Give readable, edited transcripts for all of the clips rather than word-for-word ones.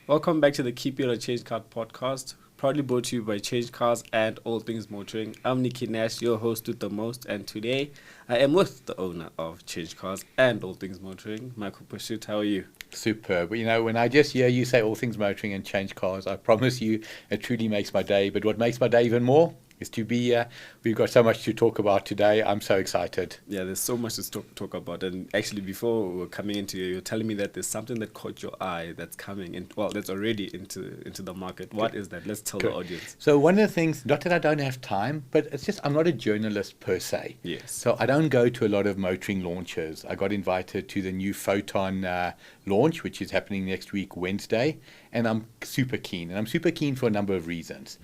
Welcome back to the Keep It or Change Car podcast, proudly brought to you by Change Cars and All Things Motoring. I'm Nicky, your host with the most, and today I am with the owner of Change Cars and All Things Motoring, Michael Pashut. How are you? Superb. You know, when I just hear you say all things motoring and change cars, I promise you it truly makes my day. But what makes my day even more is to be here. We've got so much to talk about today. I'm so excited. Yeah, there's so much to talk about. And actually, before we were coming into here, you're telling me that there's something that caught your eye that's coming in, well, that's already into the market. What is that? Let's tell the audience. So one of the things, not that I don't have time, but it's just I'm not a journalist per se. Yes. So I don't go to a lot of motoring launches. I got invited to the new Foton launch, which is happening next week, Wednesday, and I'm super keen. And I'm super keen for a number of reasons.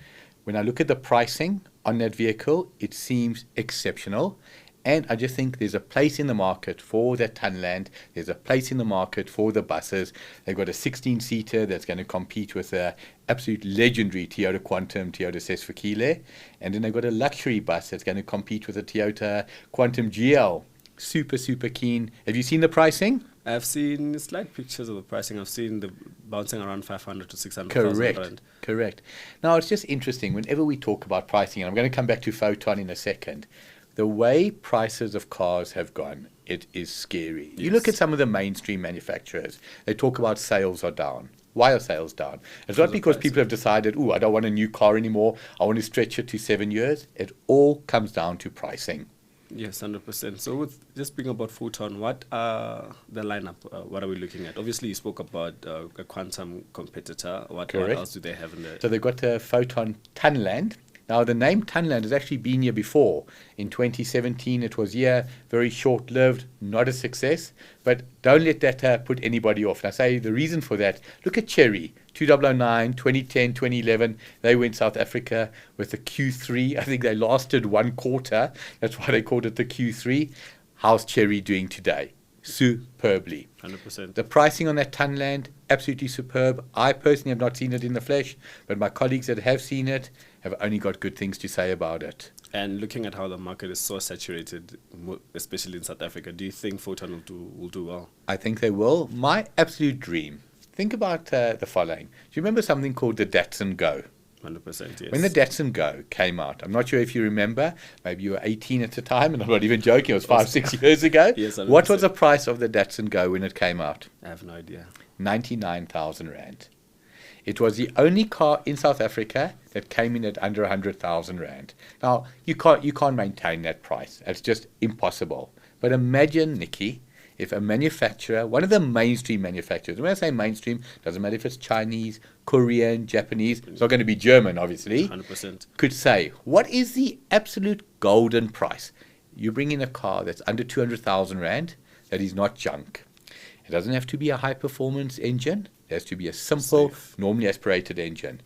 When I look at the pricing on that vehicle, it seems exceptional. And I just think there's a place in the market for that Tunland. There's a place in the market for the buses. They've got a 16-seater that's going to compete with the absolute legendary Toyota Quantum, Toyota Sesfakile. And then they've got a luxury bus that's going to compete with the Toyota Quantum GL. Super, super keen. Have you seen the pricing? I've seen slight pictures of the pricing. I've seen the bouncing around 500 to 600,000. Correct. Now, it's just interesting. Whenever we talk about pricing, and I'm going to come back to Foton in a second, the way prices of cars have gone, it is scary. Yes. You look at some of the mainstream manufacturers, they talk about sales are down. Why are sales down? It's not because people have decided, I don't want a new car anymore. I want to stretch it to 7 years. It all comes down to pricing. Yes, 100%. So with just speaking about Foton, what are the lineup? What are we looking at? Obviously, you spoke about a quantum competitor. What else do they have in there? So they've got the Foton Tunland. Now, the name Tunland has actually been here before. In 2017, it was here, very short-lived, not a success. But don't let that put anybody off. And I say the reason for that, look at Cherry, 2009, 2010, 2011. They went South Africa with the Q3. I think they lasted one quarter. That's why they called it the Q3. How's Cherry doing today? Superbly. 100%. The pricing on that Tunland, absolutely superb. I personally have not seen it in the flesh, but my colleagues that have seen it have only got good things to say about it. And looking at how the market is so saturated, especially in South Africa, do you think Foton will do well? I think they will. My absolute dream. Think about the following. Do you remember something called the Datsun Go? 100%, yes. When the Datsun Go came out, I'm not sure if you remember, maybe you were 18 at the time, and I'm not even joking, it was 5-6 years ago. Yes, 100%. What was the price of the Datsun Go when it came out? I have no idea. 99,000 Rand. It was the only car in South Africa that came in at under 100,000 Rand. Now, you can't maintain that price. It's just impossible. But imagine, Nicky, if a manufacturer, one of the mainstream manufacturers, when I say mainstream, doesn't matter if it's Chinese, Korean, Japanese, it's not going to be German, obviously, 100%. could say, what is the absolute golden price? You bring in a car that's under 200,000 Rand, that is not junk. It doesn't have to be a high-performance engine. It has to be a simple, normally aspirated engine.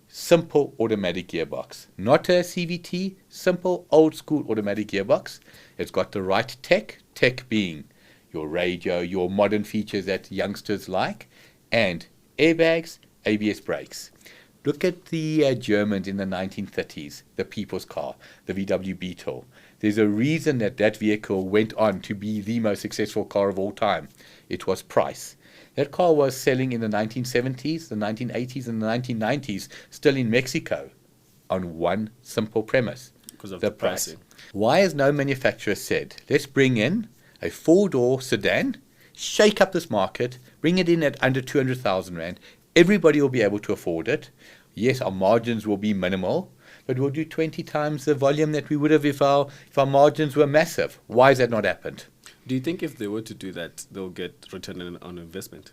Simple automatic gearbox. Not a CVT, simple old-school automatic gearbox. It's got the right tech being your radio, your modern features that youngsters like, and airbags, ABS brakes. Look at the Germans in the 1930s, the people's car, the VW Beetle. There's a reason that vehicle went on to be the most successful car of all time. It was price. That car was selling in the 1970s, the 1980s, and the 1990s, still in Mexico, on one simple premise. Because of the price. pricing. Why has no manufacturer said, let's bring in a four-door sedan, shake up this market, bring it in at under 200,000 Rand. Everybody will be able to afford it. Yes, our margins will be minimal, but we'll do 20 times the volume that we would have if our margins were massive. Why has that not happened? Do you think if they were to do that, they'll get return on investment?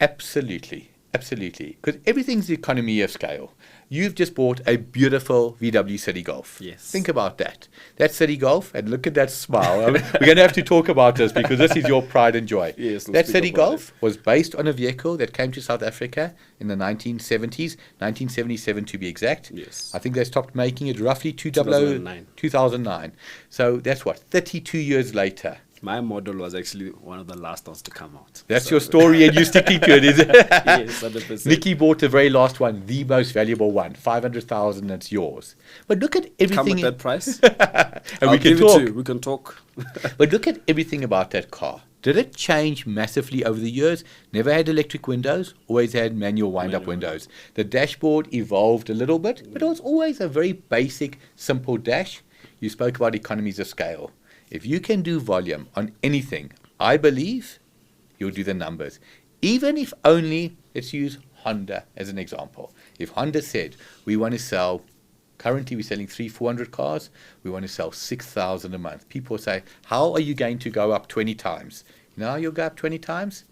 Absolutely. Absolutely. Because everything's the economy of scale. You've just bought a beautiful VW City Golf. Yes. Think about that. That City Golf, and look at that smile. I mean, we're going to have to talk about this because this is your pride and joy. Yes, that City Golf was based on a vehicle that came to South Africa in the 1970s, 1977 to be exact. Yes. I think they stopped making it roughly 2009. So that's what, 32 years later. My model was actually one of the last ones to come out. That's your story and you're sticking to it, is it? Yes, 100%. Nicky bought the very last one, the most valuable one, 500,000, it's yours. But look at everything. Come at that price? And we can talk. We can talk. But look at everything about that car. Did it change massively over the years? Never had electric windows, always had manual wind-up windows. The dashboard evolved a little bit, but it was always a very basic, simple dash. You spoke about economies of scale. If you can do volume on anything, I believe you'll do the numbers. Even if only, let's use Honda as an example. If Honda said, we want to sell, currently we're selling 300-400 cars, we want to sell 6,000 a month. People say, how are you going to go up 20 times? You know how you'll go up 20 times?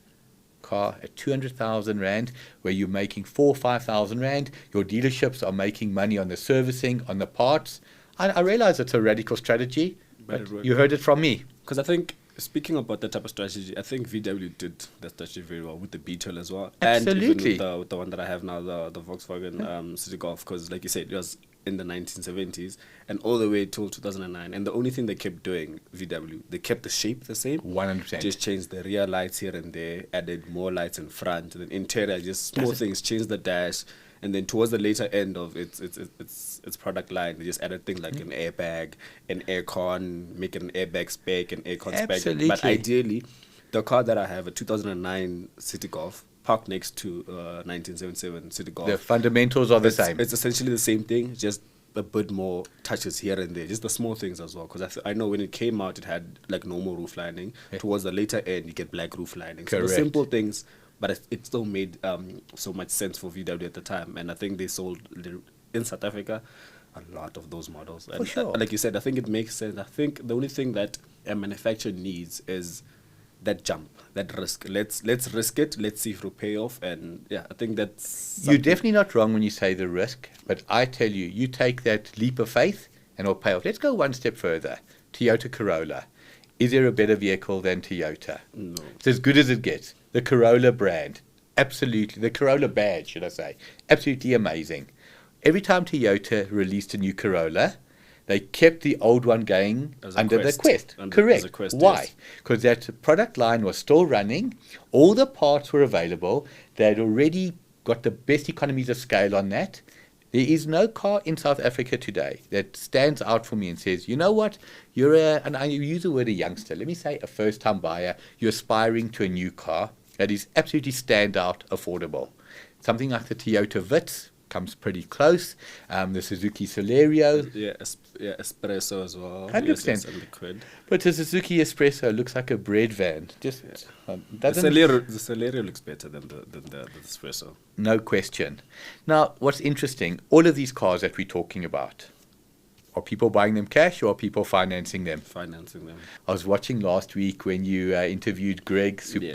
Car at 200,000 Rand, where you're making 4,000 or 5,000 Rand. Your dealerships are making money on the servicing, on the parts. I realize it's a radical strategy, but you heard it from me. Because I think, speaking about that type of strategy, I think VW did that strategy very well with the Beetle as well. Absolutely. And even with the one that I have now, the Volkswagen City Golf, because like you said, it was in the 1970s and all the way till 2009. And the only thing they kept doing, VW, they kept the shape the same. 100%. Just changed the rear lights here and there, added more lights in front, and then interior, just small things, changed the dash. And then towards the later end of its product line, they just added things like an airbag, an aircon, make an airbag spec, an aircon Absolutely. spec. But ideally, the car that I have, a 2009 City Golf, parked next to 1977 City Golf. The fundamentals are the same. It's essentially the same thing, just a bit more touches here and there, just the small things as well. Because I know when it came out, it had like normal roof lining. Yeah. Towards the later end, you get black roof lining. Correct. So the simple things. But it still made so much sense for VW at the time. And I think they sold, in South Africa, a lot of those models. And for sure. Like you said, I think it makes sense. I think the only thing that a manufacturer needs is that jump, that risk. Let's risk it. Let's see if it'll pay off. And yeah, I think that's something. You're definitely not wrong when you say the risk. But I tell you, you take that leap of faith and it'll pay off. Let's go one step further. Toyota Corolla. Is there a better vehicle than Toyota? No. It's as good as it gets. The Corolla brand, absolutely. The Corolla badge, should I say. Absolutely amazing. Every time Toyota released a new Corolla, they kept the old one going under the Quest. Correct. Quest, why? Because that product line was still running. All the parts were available. They had already got the best economies of scale on that. There is no car in South Africa today that stands out for me and says, you know what, and I use the word a youngster, let me say a first-time buyer, you're aspiring to a new car that is absolutely standout, affordable. Something like the Toyota Vitz comes pretty close. The Suzuki Celerio. Yeah, Espresso as well. 100%. And Liquid. But the Suzuki Espresso looks like a bread van. Just the Celerio looks better than the Espresso. No question. Now, what's interesting, all of these cars that we're talking about, are people buying them cash or are people financing them? Financing them. I was watching last week when you interviewed Greg, superb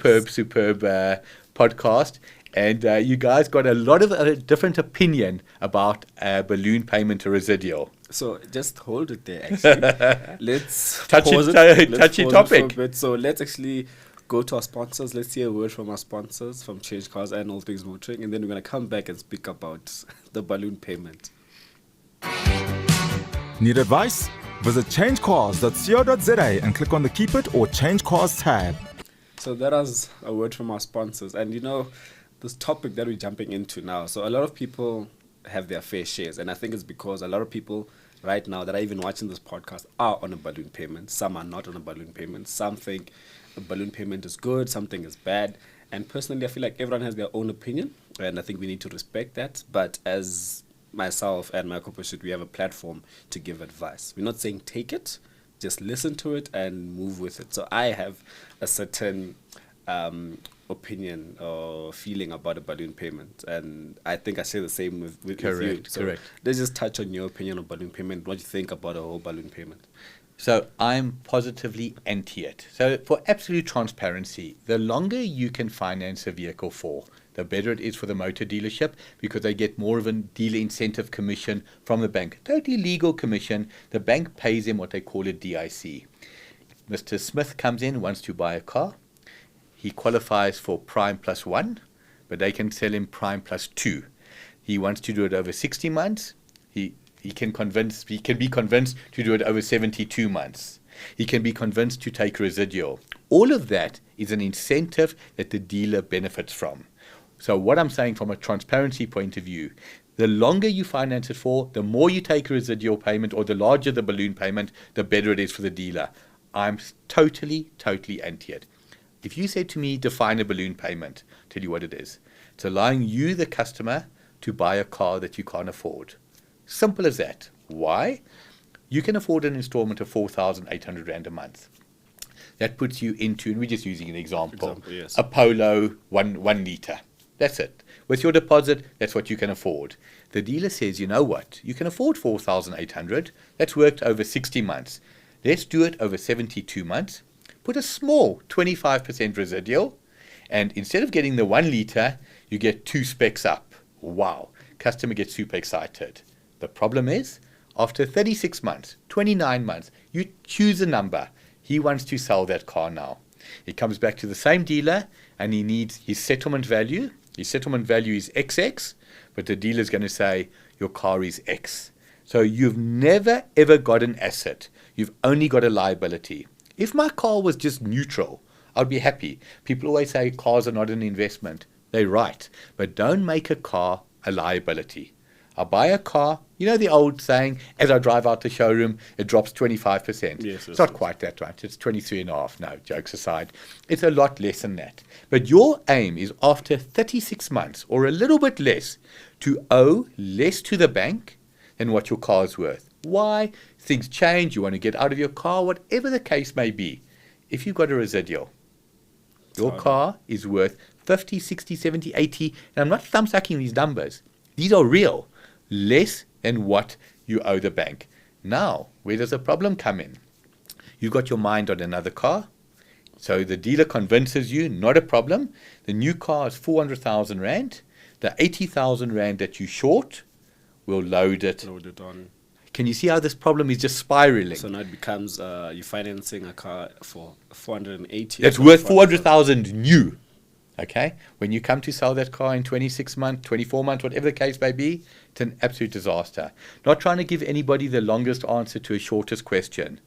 podcast, and you guys got a lot of a different opinion about balloon payment or residual. So just hold it there, actually. Let's touchy topic. For a bit. So let's actually go to our sponsors. Let's hear a word from our sponsors, from Change Cars and All Things Motoring, and then we're going to come back and speak about the balloon payment. Need advice? Visit changecars.co.za and click on the Keep It or Change Cars tab. So that was a word from our sponsors. And you know, this topic that we're jumping into now, so a lot of people have their fair shares. And I think it's because a lot of people right now that are even watching this podcast are on a balloon payment. Some are not on a balloon payment. Some think a balloon payment is good, something is bad. And personally, I feel like everyone has their own opinion. And I think we need to respect that. But as myself and my co-Pashut, we have a platform to give advice. We're not saying take it, just listen to it and move with it. So I have a certain opinion or feeling about a balloon payment, and I think I share the same with you. So correct. Let's just touch on your opinion on balloon payment. What do you think about a whole balloon payment? So I'm positively anti it. So for absolute transparency, the longer you can finance a vehicle for, the better it is for the motor dealership, because they get more of a dealer incentive commission from the bank. Totally legal commission. The bank pays them what they call a DIC. Mr. Smith comes in, wants to buy a car. He qualifies for Prime Plus 1, but they can sell him Prime Plus 2. He wants to do it over 60 months. He can be convinced to do it over 72 months. He can be convinced to take residual. All of that is an incentive that the dealer benefits from. So what I'm saying from a transparency point of view, the longer you finance it for, the more you take a residual payment, or the larger the balloon payment, the better it is for the dealer. I'm totally anti it. If you said to me, define a balloon payment, tell you what it is. It's allowing you, the customer, to buy a car that you can't afford. Simple as that. Why? You can afford an installment of 4,800 Rand a month. That puts you into, and we're just using an example, yes. a Polo 1 litre. That's it. With your deposit, that's what you can afford. The dealer says, you know what, you can afford 4,800. That's worked over 60 months. Let's do it over 72 months. Put a small 25% residual, and instead of getting the 1 litre, you get 2 specs up. Wow. Customer gets super excited. The problem is, after 36 months, 29 months, you choose a number. He wants to sell that car now. He comes back to the same dealer and he needs his settlement value. His settlement value is XX, but the dealer is going to say your car is X. So you've never ever got an asset. You've only got a liability. If my car was just neutral, I'd be happy. People always say cars are not an investment. They're right. But don't make a car a liability. I buy a car, you know the old saying, as I drive out the showroom, it drops 25%. Yes, it's not quite that, right? It's 23.5. No, jokes aside. It's a lot less than that. But your aim is after 36 months or a little bit less to owe less to the bank than what your car is worth. Why? Things change, you want to get out of your car, whatever the case may be. If you've got a residual, your car is worth 50, 60, 70, 80, and I'm not thumb-sucking these numbers. These are real. Less than what you owe the bank. Now, where does the problem come in? You've got your mind on another car. So the dealer convinces you, not a problem. The new car is 400,000 Rand. The 80,000 Rand that you short will load it on. Can you see how this problem is just spiraling? So now it becomes you're financing a car for 480. That's worth 400,000 new. Okay? When you come to sell that car in 26 months, 24 months, whatever the case may be, it's an absolute disaster. Not trying to give anybody the longest answer to a shortest question.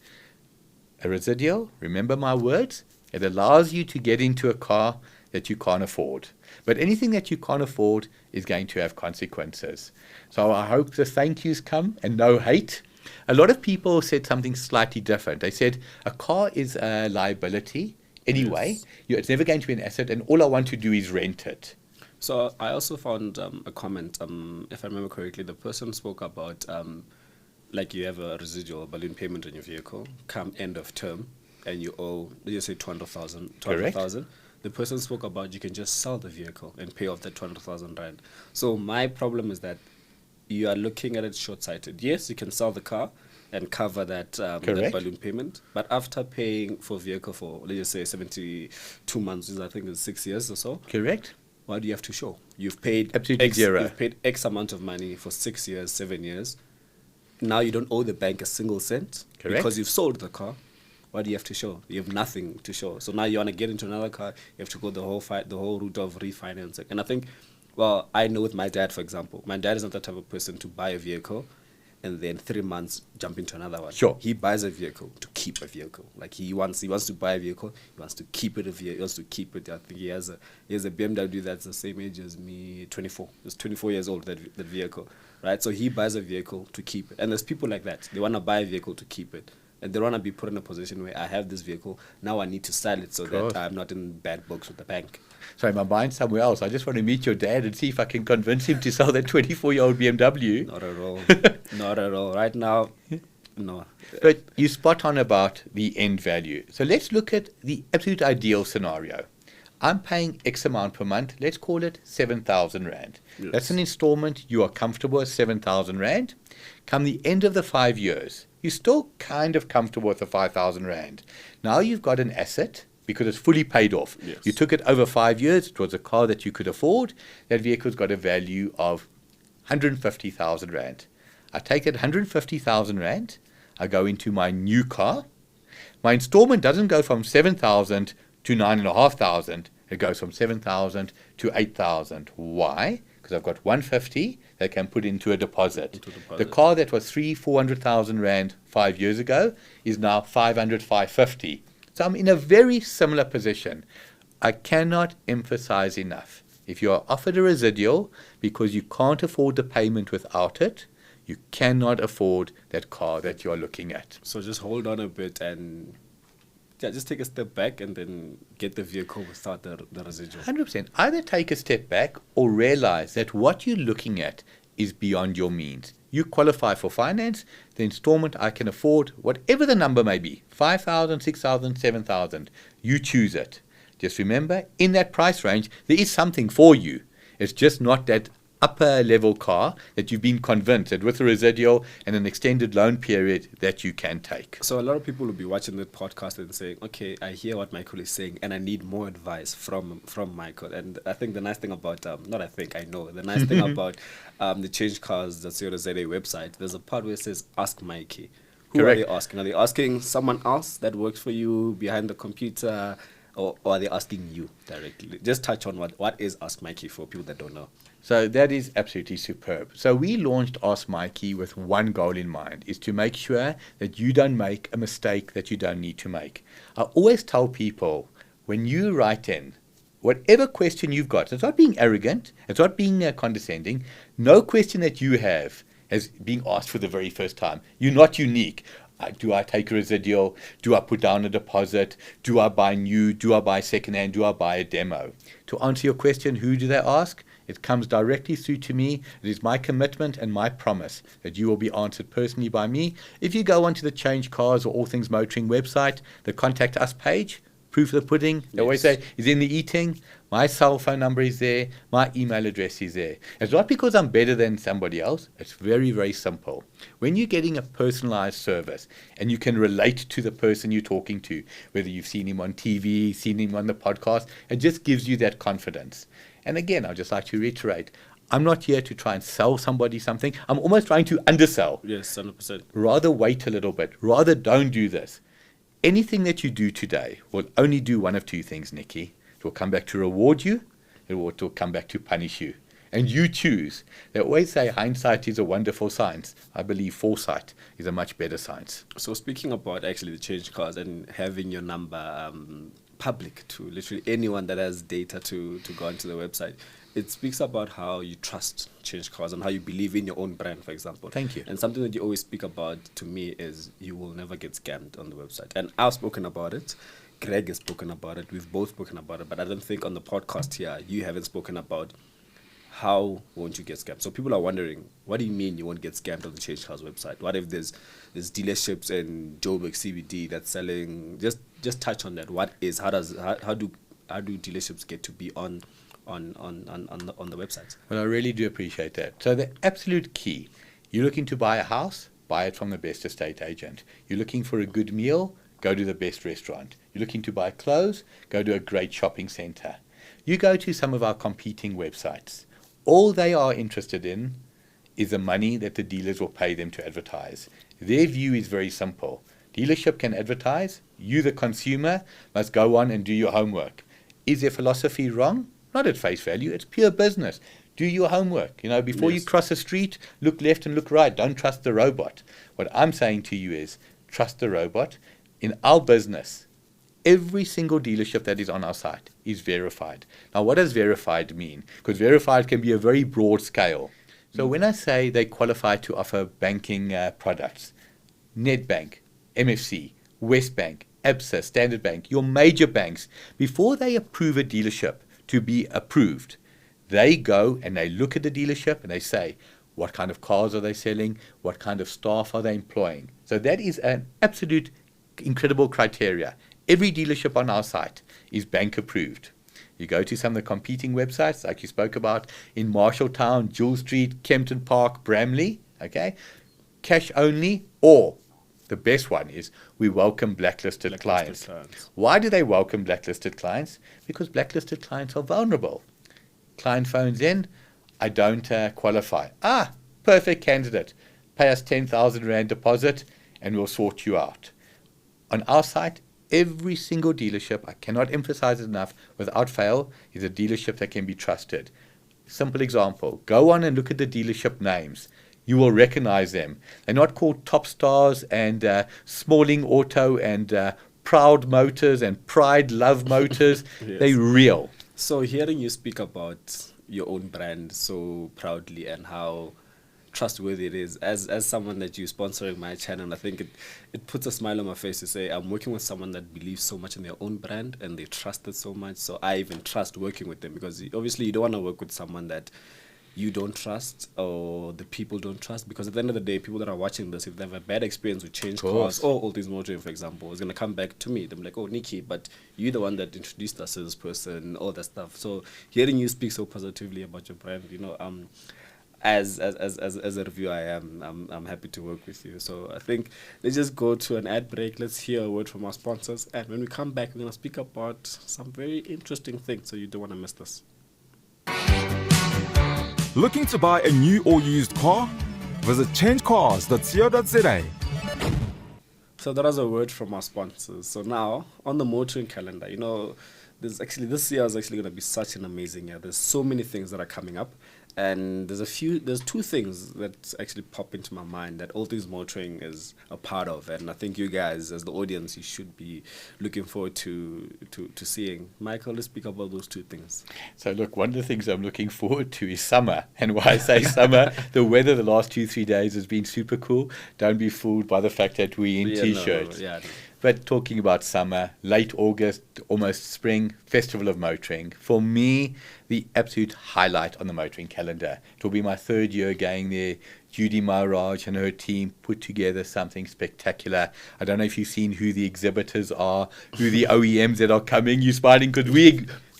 A residual, remember my words, it allows you to get into a car that you can't afford. But anything that you can't afford is going to have consequences. So I hope the thank yous come and no hate. A lot of people said something slightly different. They said a car is a liability. Anyway, Yes. it's never going to be an asset, and all I want to do is rent it. So I also found a comment, if I remember correctly, the person spoke about like you have a residual balloon payment on your vehicle come end of term and you owe, let's just say 200,000. The person spoke about you can just sell the vehicle and pay off that 200,000 Rand. So my problem is that you are looking at it short-sighted. Yes, you can sell the car and cover that, that balloon payment. But after paying for vehicle for, let's just say, 72 months, which I think is 6 years or so. Correct. What do you have to show? You've paid absolutely X, zero. You've paid X amount of money for 6 years, 7 years. Now you don't owe the bank a single cent. Correct. Because you've sold the car. What do you have to show? You have nothing to show. So now you want to get into another car, you have to go the whole route of refinancing. And I think, well, I know with my dad, for example, my dad is not the type of person to buy a vehicle and then 3 months jump into another one. Sure. He buys a vehicle to keep a vehicle. Like he wants to buy a vehicle, he wants to keep it he wants to keep it. I think he has a BMW that's the same age as me, 24. It's 24 years old, that vehicle. Right? So he buys a vehicle to keep it. And there's people like that. They want to buy a vehicle to keep it. And they want to be put in a position where I have this vehicle, now I need to sell it so that I'm not in bad books with the bank. Sorry, my mind's somewhere else. I just want to meet your dad and see if I can convince him to sell that 24-year-old BMW. Not at all. Not at all. Right now, no. But you spot on about the end value. So let's look at the absolute ideal scenario. I'm paying X amount per month. Let's call it 7,000 Rand. Yes. That's an installment. You are comfortable with 7,000 Rand. Come the end of the 5 years, you're still kind of comfortable with the 5,000 Rand. Now you've got an asset because it's fully paid off. Yes. You took it over 5 years. It was a car that you could afford. That vehicle's got a value of 150,000 Rand. I take that 150,000 Rand. I go into my new car. My installment doesn't go from 7,000 to 9,500. It goes from 7,000 to 8,000. Why? Because I've got 150 that can put into a deposit. The car that was 400,000 Rand 5 years ago is now 500, 550. So I'm in a very similar position. I cannot emphasize enough. If you are offered a residual because you can't afford the payment without it, you cannot afford that car that you're looking at. So just hold on a bit and just take a step back and then get the vehicle without the residual. 100%. Either take a step back or realize that what you're looking at is beyond your means. You qualify for finance, the installment I can afford, whatever the number may be, 5,000, 6,000, 7,000, you choose it. Just remember, in that price range, there is something for you. It's just not that upper level car that you've been convinced that with a residual and an extended loan period that you can take. So a lot of people will be watching the podcast and saying, okay, I hear what Michael is saying and I need more advice from Michael. And I think the nice thing about, I know, the nice thing about the CHANGECARS.co.za website, there's a part where it says, ask Mikey. Who Correct. are they asking? Are they asking someone else that works for you behind the computer, or are they asking you directly? Just touch on what is Ask Mikey for people that don't know. So that is absolutely superb. So we launched Ask Mikey with one goal in mind, is to make sure that you don't make a mistake that you don't need to make. I always tell people, when you write in, whatever question you've got, it's not being arrogant, it's not being condescending, no question that you have is being asked for the very first time. You're not unique. Do I take a residual? Do I put down a deposit? Do I buy new? Do I buy secondhand? Do I buy a demo? To answer your question, who do they ask? It comes directly through to me. It is my commitment and my promise that you will be answered personally by me. If you go onto the Change Cars or All Things Motoring website, the Contact Us page, proof of the pudding, they always say, is in the eating. My cell phone number is there. My email address is there. It's not because I'm better than somebody else. It's very, very simple. When you're getting a personalized service and you can relate to the person you're talking to, whether you've seen him on TV, seen him on the podcast, it just gives you that confidence. And again, I'd just like to reiterate, I'm not here to try and sell somebody something. I'm almost trying to undersell. Yes, 100%. Rather wait a little bit. Rather don't do this. Anything that you do today will only do one of two things, Nicky. It will come back to reward you, it will come back to punish you. And you choose. They always say hindsight is a wonderful science. I believe foresight is a much better science. So speaking about actually the Change Cars and having your number public to literally anyone that has data to go onto the website, it speaks about how you trust Change Cars and how you believe in your own brand, for example. Thank you. And something that you always speak about to me is you will never get scammed on the website. And I've spoken about it. Greg has spoken about it. We've both spoken about it. But I don't think on the podcast here you haven't spoken about how won't you get scammed. So people are wondering, what do you mean you won't get scammed on the Change Cars website? What if there's dealerships in Joburg CBD that's selling? Just touch on that. What is how do dealerships get to be on the website? Well, I really do appreciate that. So the absolute key, you're looking to buy a house, buy it from the best estate agent. You're looking for a good meal, go to the best restaurant. You're looking to buy clothes, go to a great shopping center. You go to some of our competing websites. All they are interested in is the money that the dealers will pay them to advertise. Their view is very simple. Dealership can advertise. You, the consumer, must go on and do your homework. Is their philosophy wrong? Not at face value. It's pure business. Do your homework. Before you cross a street, look left and look right. Don't trust the robot. What I'm saying to you is trust the robot. In our business, every single dealership that is on our site is verified. Now, what does verified mean? Because verified can be a very broad scale. So when I say they qualify to offer banking products, Nedbank, MFC, Westbank, Absa, Standard Bank, your major banks, before they approve a dealership to be approved, they go and they look at the dealership and they say, what kind of cars are they selling? What kind of staff are they employing? So that is an absolute incredible criteria. Every dealership on our site is bank approved. You go to some of the competing websites, like you spoke about, in Marshalltown, Jewel Street, Kempton Park, Bramley, okay? Cash only, or the best one is we welcome blacklisted clients. Why do they welcome blacklisted clients? Because blacklisted clients are vulnerable. Client phones in, I don't qualify. Perfect candidate. Pay us 10,000 Rand deposit and we'll sort you out. On our site, every single dealership, I cannot emphasize it enough, without fail, is a dealership that can be trusted. Simple example, go on and look at the dealership names. You will recognize them. They're not called Top Stars and Smalling Auto and Proud Motors and Pride Love Motors. Yes. They're real. So hearing you speak about your own brand so proudly and how trustworthy it is. As someone that you're sponsoring my channel, I think it puts a smile on my face to say I'm working with someone that believes so much in their own brand and they trust it so much. So I even trust working with them, because obviously you don't want to work with someone that you don't trust or the people don't trust, because at the end of the day, people that are watching this, if they have a bad experience with Change Cars or All Things Motoring, for example, it's going to come back to me. They're like, oh, Nicky, but you're the one that introduced us to this person, all that stuff. So hearing you speak so positively about your brand, as a reviewer, I'm happy to work with you. So I think let's just go to an ad break. Let's hear a word from our sponsors, and when we come back, we're going to speak about some very interesting things, so you don't want to miss this. Looking to buy a new or used car? Visit changecars.co.za. So that was a word from our sponsors. So now, on the motoring calendar, this year is actually going to be such an amazing year. There's so many things that are coming up. And there's two things that actually pop into my mind that All Things Motoring is a part of, and I think you guys, as the audience, you should be looking forward to seeing. Michael, let's speak about those two things. So look, one of the things I'm looking forward to is summer. And why I say summer, the weather the last 2-3 days has been super cool. Don't be fooled by the fact that we're in t-shirts. No. But talking about summer, late August, almost spring, Festival of Motoring. For me, the absolute highlight on the motoring calendar. It will be my third year going there. Judy Maharaj and her team put together something spectacular. I don't know if you've seen who the exhibitors are, who the OEMs that are coming. You're smiling because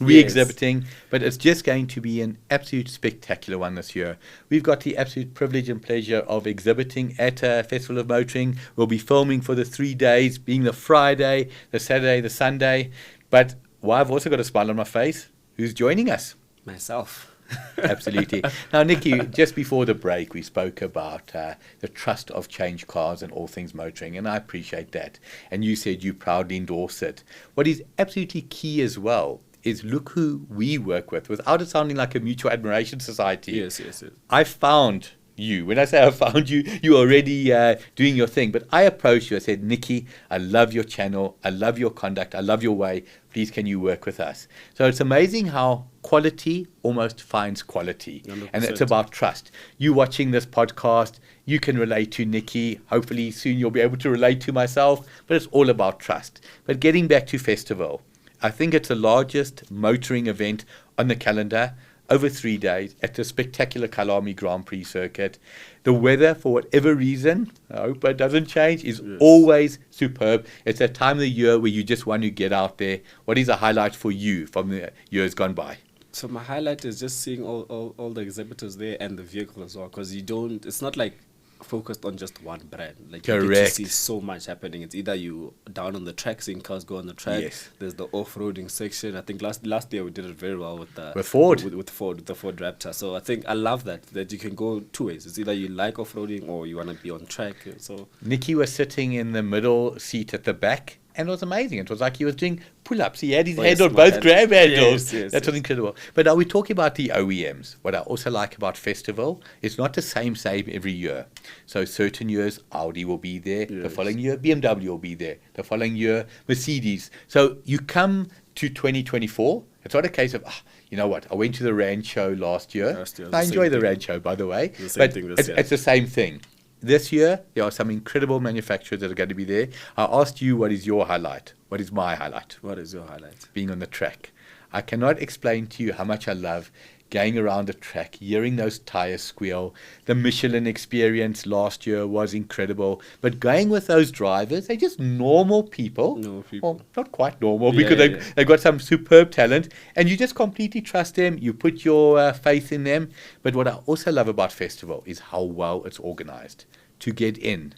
we're exhibiting, but it's just going to be an absolute spectacular one this year. We've got the absolute privilege and pleasure of exhibiting at a Festival of Motoring. We'll be filming for the 3 days, being the Friday, the Saturday, the Sunday. But why I've also got a smile on my face, who's joining us? Myself. Absolutely. Now, Nicky, just before the break, we spoke about the trust of Change Cars and All Things Motoring, and I appreciate that. And you said you proudly endorse it. What is absolutely key as well is look who we work with, without it sounding like a mutual admiration society. Yes. I found you. When I say I found you, you're already doing your thing. But I approached you. I said, Nicky, I love your channel. I love your conduct. I love your way. Please, can you work with us? So it's amazing how quality almost finds quality. 100%. And it's about trust. You watching this podcast, you can relate to Nicky. Hopefully soon you'll be able to relate to myself. But it's all about trust. But getting back to festival, I think it's the largest motoring event on the calendar, over 3 days at the spectacular Kalami Grand Prix circuit. The weather, for whatever reason, I hope it doesn't change, is always superb. It's that time of the year where you just want to get out there. What is a highlight for you from the years gone by? So my highlight is just seeing all the exhibitors there and the vehicle as well, because it's not like focused on just one brand. Like, you get to see so much happening. It's either you down on the track, seeing cars go on the track. Yes. There's the off-roading section. I think last year we did it very well with Ford. With the Ford Raptor. So I think I love that you can go two ways. It's either you like off-roading or you want to be on track. So Nicky was sitting in the middle seat at the back, and it was amazing. It was like he was doing pull-ups. He had his hand on both grab handles. That was incredible. But are we talking about the OEMs? What I also like about Festival, it's not the same every year. So certain years, Audi will be there. Yes. The following year, BMW will be there. The following year, Mercedes. So you come to 2024, it's not a case of, you know what, I went to the Rand show last year. I enjoy the Rand show, by the way. But it's the same thing. This year, there are some incredible manufacturers that are going to be there. I asked you, what is your highlight? What is my highlight? What is your highlight? Being on the track. I cannot explain to you how much I love going around the track, hearing those tires squeal. The Michelin experience last year was incredible. But going with those drivers, they're just normal people. Well, not quite normal, because they've got some superb talent. And you just completely trust them. You put your faith in them. But what I also love about Festival is how well it's organized. To get in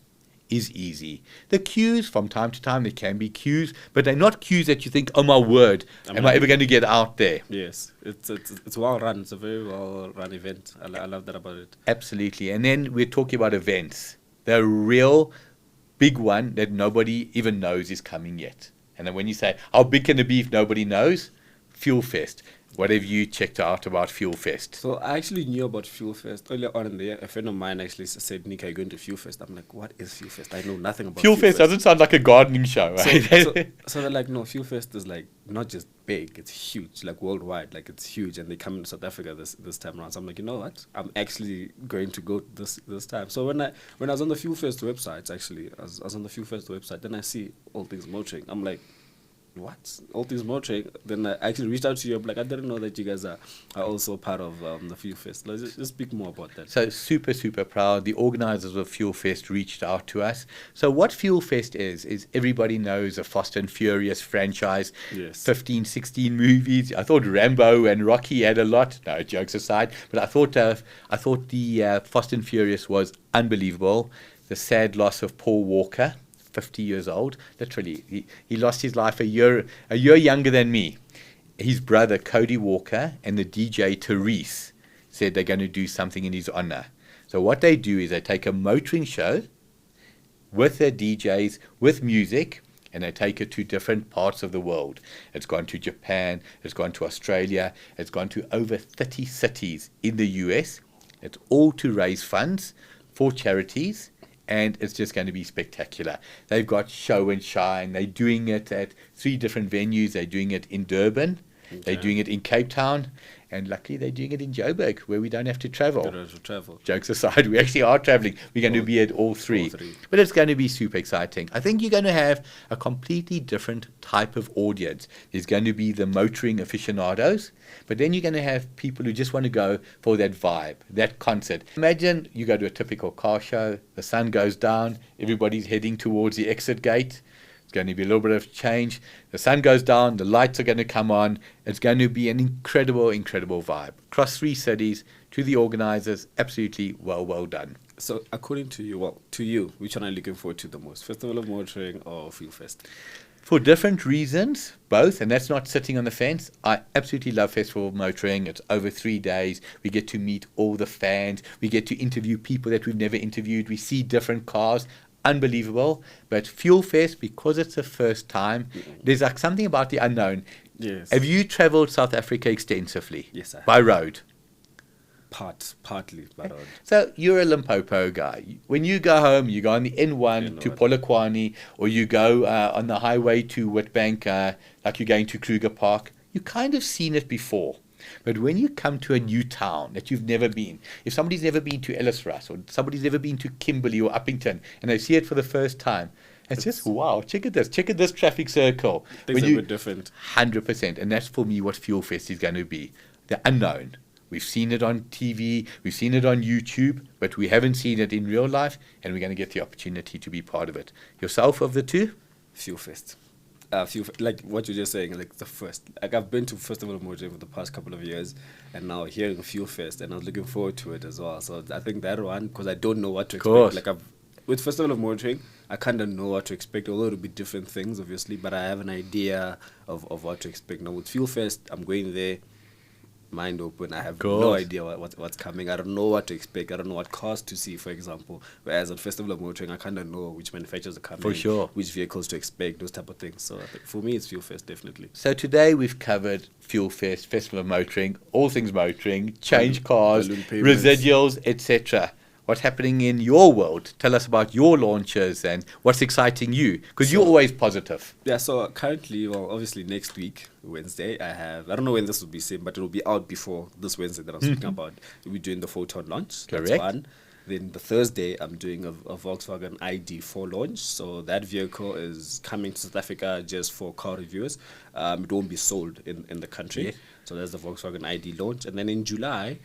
is easy. The queues, from time to time, there can be queues, but they're not queues that you think, oh my word, am I ever going to get out there? Yes, it's well run. It's a very well run event. I love that about it. Absolutely. And then we're talking about events. The real big one that nobody even knows is coming yet. And then when you say, how big can it be if nobody knows? Fuel Fest. What have you checked out about Fuel Fest? So I actually knew about Fuel Fest earlier on in the year. A friend of mine actually said, Nick, are you going to Fuel Fest? I'm like, what is Fuel Fest? I know nothing about Fuel Fest doesn't sound like a gardening show, right? So they're like, no, Fuel Fest is like not just big, it's huge, like worldwide, like it's huge, and they come to South Africa this time around. So I'm like, you know what? I'm actually going to go this time. So when I was on the Fuel Fest website, actually, I was on the Fuel Fest website, then I see All Things Motoring. I'm like, what? All Things Motoring? Then I actually reached out to you. I'm like, I didn't know that you guys are also part of the Fuel Fest. Let's just speak more about that. So super, super proud. The organizers of Fuel Fest reached out to us. So what Fuel Fest is everybody knows a Fast and Furious franchise. Yes. 15, 16 movies. I thought Rambo and Rocky had a lot. No, jokes aside. But I thought the Fast and Furious was unbelievable. The sad loss of Paul Walker, 50 years old. Literally, he lost his life a year younger than me. His brother, Cody Walker, and the DJ, Therese, said they're going to do something in his honor. So what they do is they take a motoring show with their DJs, with music, and they take it to different parts of the world. It's gone to Japan, it's gone to Australia, it's gone to over 30 cities in the US. It's all to raise funds for charities, and it's just going to be spectacular. They've got show and shine. They're doing it at 3 different venues. They're doing it in Durban. Okay. They're doing it in Cape Town. And luckily, they're doing it in Joburg, where we don't have to travel. Don't have to travel. Jokes aside, we actually are traveling. We're going to be at all three. But it's going to be super exciting. I think you're going to have a completely different type of audience. There's going to be the motoring aficionados, but then you're going to have people who just want to go for that vibe, that concert. Imagine you go to a typical car show, the sun goes down, everybody's heading towards the exit gate. It's going to be a little bit of change. The sun goes down, the lights are going to come on. It's going to be an incredible, incredible vibe. Across 3 cities, to the organizers, absolutely well done. So according to you, which one are you looking forward to the most? Festival of Motoring or Fuel Fest? For different reasons, both, and that's not sitting on the fence. I absolutely love Festival of Motoring. It's over 3 days. We get to meet all the fans. We get to interview people that we've never interviewed. We see different cars. Unbelievable. But Fuel Fest, because it's the first time, there's like something about the unknown. Yes. Have you traveled South Africa extensively? Yes, I have. By road? Partly by road. So you're a Limpopo guy. When you go home, you go on the N1 to Polokwane, or you go on the highway to Witbank, like you're going to Kruger Park. You've kind of seen it before. But when you come to a new town that you've never been, if somebody's never been to Ellisras or somebody's never been to Kimberley or Uppington and they see it for the first time, it's just, wow, check at this traffic circle. Things are a bit different. 100%. And that's for me what Fuel Fest is going to be. The unknown. We've seen it on TV, we've seen it on YouTube, but we haven't seen it in real life, and we're going to get the opportunity to be part of it. Yourself, of the two? Fuel Fest. Like what you're just saying, like the first. Like I've been to Festival of Motoring for the past couple of years, and now hearing Fuel Fest, and I was looking forward to it as well. So I think that one, because I don't know what to expect. Like with Festival of Motoring, I kind of know what to expect, although it'll be different things, obviously, but I have an idea of what to expect. Now with Fuel Fest, I'm going there, mind open. I have no idea what's coming. I don't know what to expect. I don't know what cars to see, for example. Whereas at Festival of Motoring, I kind of know which manufacturers are coming, for sure, which vehicles to expect, those type of things. So I think for me, it's Fuel Fest, definitely. So today we've covered Fuel Fest, Festival of Motoring, all things motoring, change cars, residuals, etc. What's happening in your world? Tell us about your launches and what's exciting you, because you're always positive. Yeah, so currently, obviously next week, Wednesday, I don't know when this will be seen, but it will be out before this Wednesday that I'm speaking about. We'll be doing the Foton launch. Correct. That's one. Then the Thursday, I'm doing a Volkswagen ID4 launch. So that vehicle is coming to South Africa just for car reviewers. It won't be sold in the country. Yes. So that's the Volkswagen ID launch. And then in July,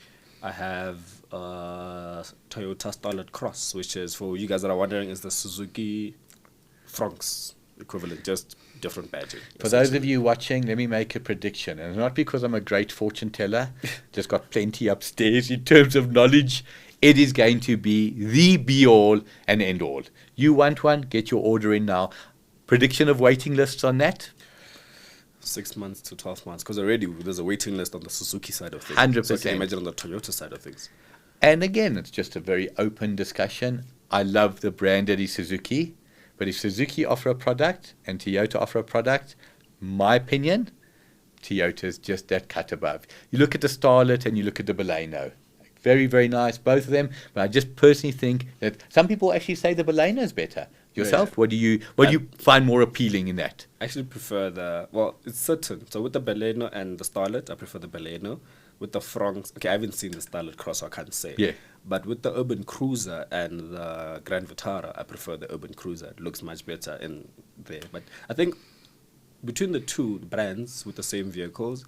I have Toyota Starlet Cross, which is, for you guys that are wondering, is the Suzuki Fronx equivalent, just different badging. For those of you watching, let me make a prediction. And not because I'm a great fortune teller, just got plenty upstairs in terms of knowledge. It is going to be the be-all and end-all. You want one, get your order in now. Prediction of waiting lists on that? 6 months to 12 months, because already there's a waiting list on the Suzuki side of things. 100%. So I can imagine on the Toyota side of things. And again, it's just a very open discussion. I love the brand that is Suzuki, but if Suzuki offer a product and Toyota offer a product, my opinion, Toyota's just that cut above. You look at the Starlet and you look at the Baleno. Very, very nice, both of them. But I just personally think that some people actually say the Baleno is better. Yourself, Yeah. what do you find more appealing in that? I actually prefer it's certain. So with the Baleno and the Starlet, I prefer the Baleno. With the Franks, okay, I haven't seen the Starlet Cross, so I can't say. Yeah. But with the Urban Cruiser and the Grand Vitara, I prefer the Urban Cruiser. It looks much better in there. But I think between the two brands with the same vehicles,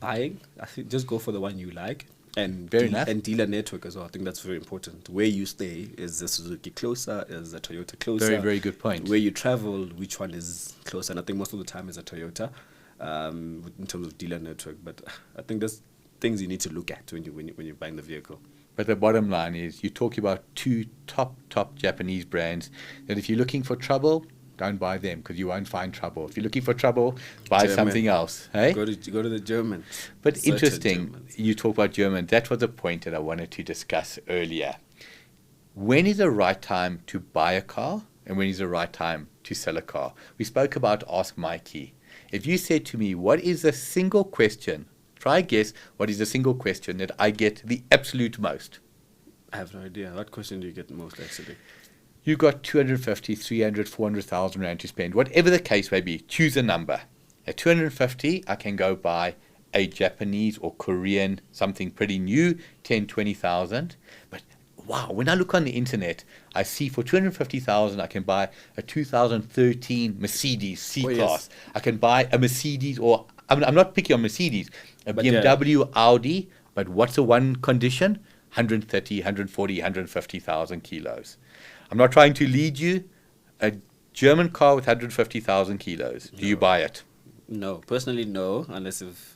I think just go for the one you like. And Fair enough. And dealer network as well. I think that's very important. Where you stay, is the Suzuki closer? Is the Toyota closer? Very, very good point. Where you travel, which one is closer? And I think most of the time is a Toyota, in terms of dealer network. But I think there's things you need to look at when you're buying the vehicle. But the bottom line is, you talk about two top Japanese brands that if you're looking for trouble, don't buy them because you won't find trouble. If you're looking for trouble, buy German. Something else. Hey? Go to the German. But Certain interesting, Germans. you talk about German. That was the point that I wanted to discuss earlier. When is the right time to buy a car and when is the right time to sell a car? We spoke about Ask Mikey. If you said to me, what is the single question, try guess, what is the single question that I get the absolute most? I have no idea. What question do you get most, actually? You got 250, 300, 400,000 rand to spend. Whatever the case may be, choose a number. At 250, I can go buy a Japanese or Korean, something pretty new, 10, 20,000. But wow, when I look on the internet, I see for 250,000, I can buy a 2013 Mercedes C-Class. Yes. I can buy a Mercedes, or I'm not picking on Mercedes, a But yeah. BMW, Audi. But what's the one condition? 130, 140, 150,000 kilos. I'm not trying to lead you. A German car with 150,000 kilos. Do you buy it? No, personally, no, unless if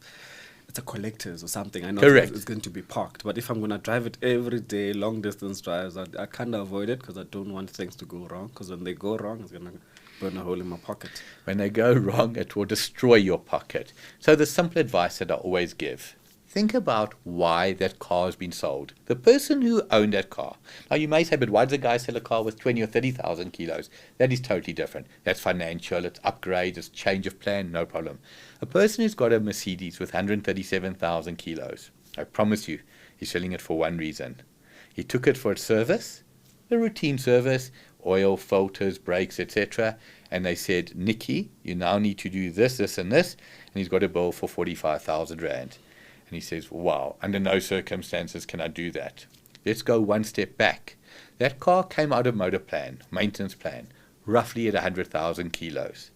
it's a collector's or something. I know Correct. it's going to be parked, but if I'm going to drive it every day, long distance drives, I kind of avoid it because I don't want things to go wrong. Because when they go wrong, it's going to burn a hole in my pocket. When they go wrong, it will destroy your pocket. So the simple advice that I always give, think about why that car has been sold. The person who owned that car. Now you may say, but why does a guy sell a car with 20 or 30,000 kilos? That is totally different. That's financial, it's upgrade, it's change of plan, no problem. A person who's got a Mercedes with 137,000 kilos, I promise you, he's selling it for one reason. He took it for a service, a routine service, oil, filters, brakes, etc. And they said, Nicky, you now need to do this, this and this. And he's got a bill for 45,000 rand. And he says, wow, under no circumstances can I do that. Let's go one step back. That car came out of motor plan, maintenance plan, roughly at 100,000 kilos.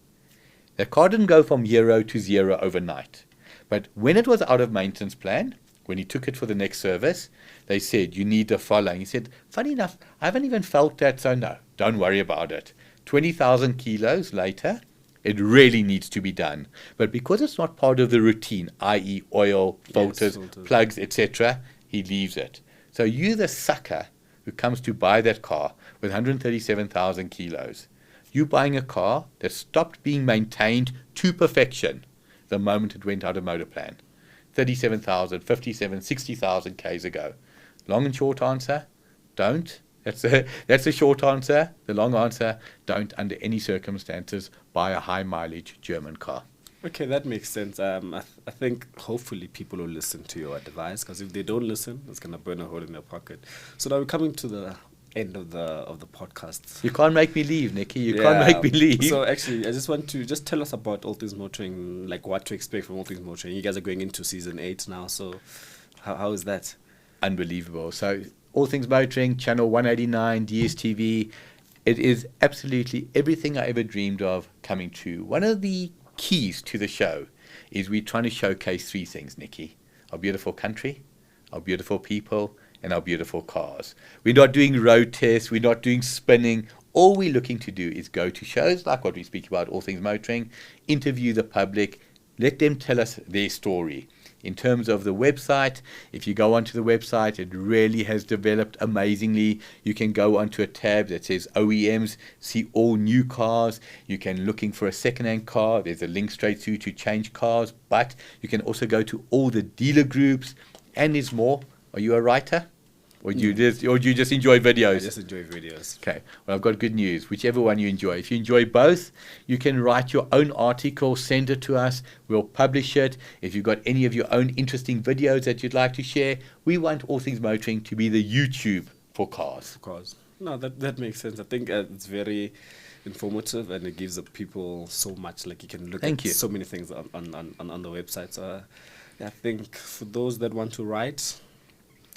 That car didn't go from 0 to 0 overnight. But when it was out of maintenance plan, when he took it for the next service, they said, you need the following. He said, funny enough, I haven't even felt that, so no, don't worry about it. 20,000 kilos later, it really needs to be done. But because it's not part of the routine, i.e. oil, filters, plugs, etc., he leaves it. So you, the sucker who comes to buy that car with 137,000 kilos, you buying a car that stopped being maintained to perfection the moment it went out of motor plan. 37,000, 57, 60,000 Ks ago. Long and short answer, don't. That's the short answer. The long answer, don't under any circumstances buy a high mileage German car. Okay, that makes sense. I think hopefully people will listen to your advice, because if they don't listen, it's going to burn a hole in their pocket. So now we're coming to the end of the podcast. You can't make me leave, Nicky. You can't make me leave. So actually, I just want to just tell us about All Things Motoring, like what to expect from All Things Motoring. You guys are going into season 8 now, so how is that? Unbelievable. So All Things Motoring, channel 189, DSTV. It is absolutely everything I ever dreamed of coming true. One of the keys to the show is we're trying to showcase 3 things, Nicky. Our beautiful country, our beautiful people, and our beautiful cars. We're not doing road tests, we're not doing spinning. All we're looking to do is go to shows like what we speak about, All Things Motoring, interview the public, let them tell us their story. In terms of the website, if you go onto the website, it really has developed amazingly. You can go onto a tab that says OEMs, see all new cars. You can looking for a second-hand car. There's a link straight through to Change Cars, but you can also go to all the dealer groups, and there's more. Are you a writer? Or do you just enjoy videos? I just enjoy videos. Okay. Well, I've got good news. Whichever one you enjoy. If you enjoy both, you can write your own article, send it to us. We'll publish it. If you've got any of your own interesting videos that you'd like to share, we want All Things Motoring to be the YouTube for cars. Of course. No, that makes sense. I think it's very informative, and it gives the people so much. Like, you can look at so many things on the website. So I think for those that want to write,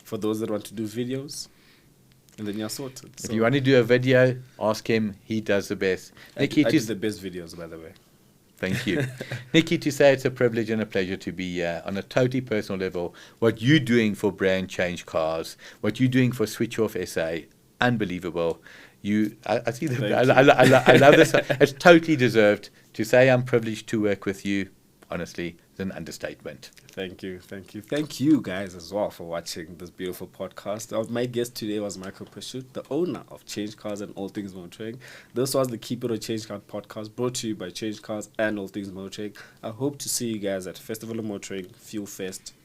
for those that want to do videos, and then you're sorted. If you want to do a video, ask him. He does the best. Nicky, I do the best videos, by the way. Thank you. Nicky, to say it's a privilege and a pleasure to be here on a totally personal level. What you're doing for brand Change Cars, what you're doing for Switch Off SA, unbelievable. I see I love this. It's totally deserved. To say I'm privileged to work with you, honestly, is an understatement. Thank you guys as well for watching this beautiful podcast. My guest today was Michael Pashut, the owner of Change Cars and All Things Motoring. This was the Keep It or Change Car podcast, brought to you by Change Cars and All Things Motoring. I hope to see you guys at Festival of Motoring, Fuel Fest,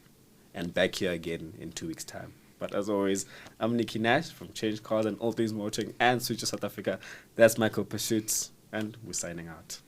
and back here again in 2 weeks' time. But as always, I'm Nicky Nash from Change Cars and All Things Motoring and Switch South Africa. That's Michael Pashut, and we're signing out.